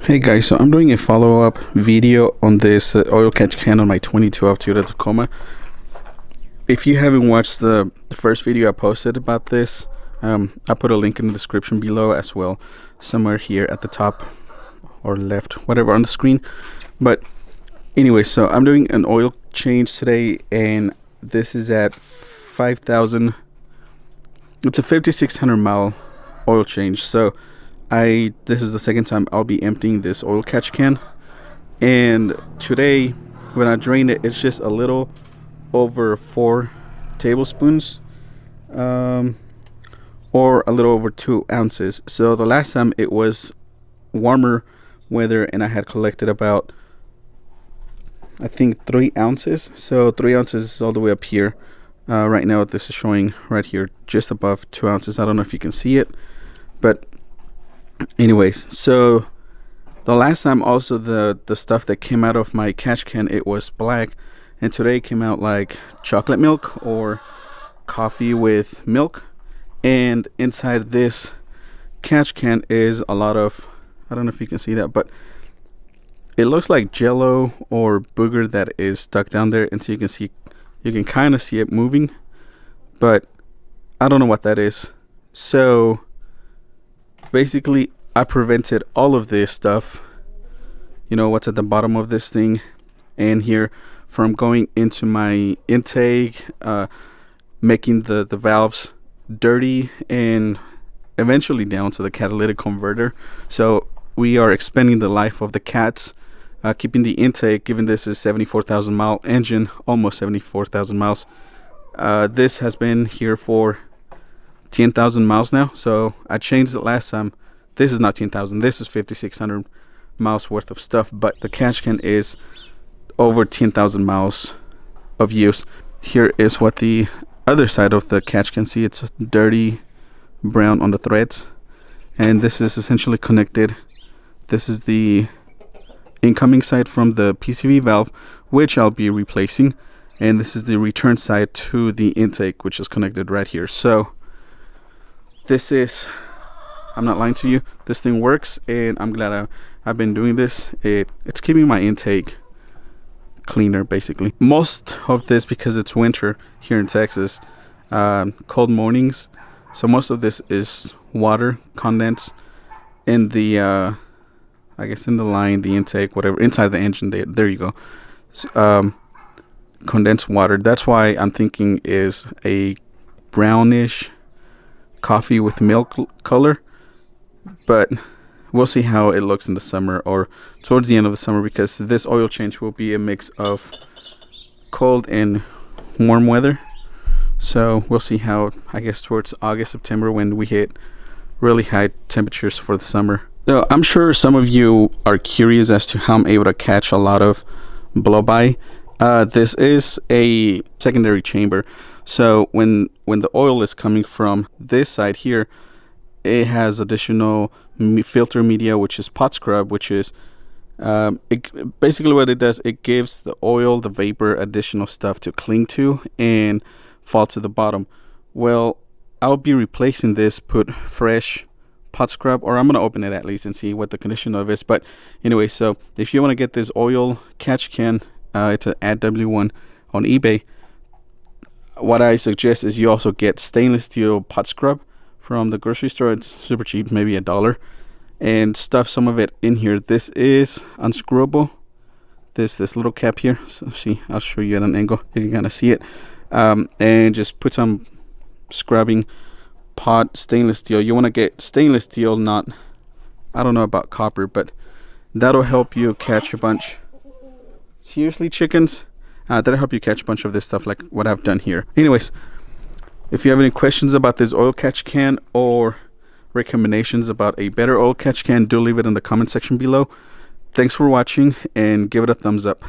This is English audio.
Hey guys, so I'm doing a follow-up video on this oil catch can on my 2012 Toyota Tacoma. If you haven't watched the first video I posted about this, I put a link in the description below as well, somewhere here at the top or left, whatever on the screen. But anyway, so I'm doing an oil change today, and this is at 5,000. It's a 5,600 mile oil change. So this is the second time I'll be emptying this oil catch can, and today when I drain it, it's just a little over 4 tablespoons or a little over 2 ounces. So the last time it was warmer weather and I had collected about, I think, 3 ounces. So 3 ounces is all the way up here. Right now this is showing right here just above 2 ounces. I don't know if you can see it, but anyways, so the last time also the stuff that came out of my catch can, it was black, and today it came out like chocolate milk or coffee with milk. And inside this catch can is a lot of, I don't know if you can see that, but it looks like jello or booger that is stuck down there, and so you can kind of see it moving, but I don't know what that is. So basically I prevented all of this stuff, you know, what's at the bottom of this thing and here, from going into my intake, making the valves dirty, and eventually down to the catalytic converter. So we are expanding the life of the cats, keeping the intake, given this is 74,000 mile engine, almost 74,000 miles. This has been here for 10,000 miles now. So I changed it last time. This is not 10,000, this is 5,600 miles worth of stuff, but the catch can is over 10,000 miles of use. Here is what the other side of the catch can see. It's dirty brown on the threads, and this is essentially connected. This is the incoming side from the PCV valve, which I'll be replacing, and this is the return side to the intake, which is connected right here. So this is, I'm not lying to you, this thing works, and I'm glad I've been doing this. It's keeping my intake cleaner, basically. Most of this, because it's winter here in Texas, cold mornings, so most of this is water condense in the I guess in the line, the intake, whatever, inside the engine. There you go. Condensed water. That's why I'm thinking is a brownish coffee with milk color, but we'll see how it looks in the summer or towards the end of the summer, because this oil change will be a mix of cold and warm weather. So we'll see how, I guess, towards August, September, when we hit really high temperatures for the summer. So I'm sure some of you are curious as to how I'm able to catch a lot of blow-by. This is a secondary chamber, so when the oil is coming from this side here, it has additional filter media, which is pot scrub, which is basically what it does. It gives the oil, the vapor, additional stuff to cling to and fall to the bottom. Well, I'll be replacing this, put fresh pot scrub, or I'm going to open it at least and see what the condition of it is. But anyway, so if you want to get this oil catch can, it's an AdW1 on eBay. What I suggest is you also get stainless steel pot scrub from the grocery store. It's super cheap, maybe $1, and stuff some of it in here. This is unscrewable, this little cap here. So see, I'll show you at an angle, you can kind of see it. And just put some scrubbing pot stainless steel. You want to get stainless steel, not, I don't know about copper, but that'll help you catch a bunch. Seriously, chickens, that'll help you catch a bunch of this stuff like what I've done here. Anyways, if you have any questions about this oil catch can or recommendations about a better oil catch can, do leave it in the comment section below. Thanks for watching, and give it a thumbs up.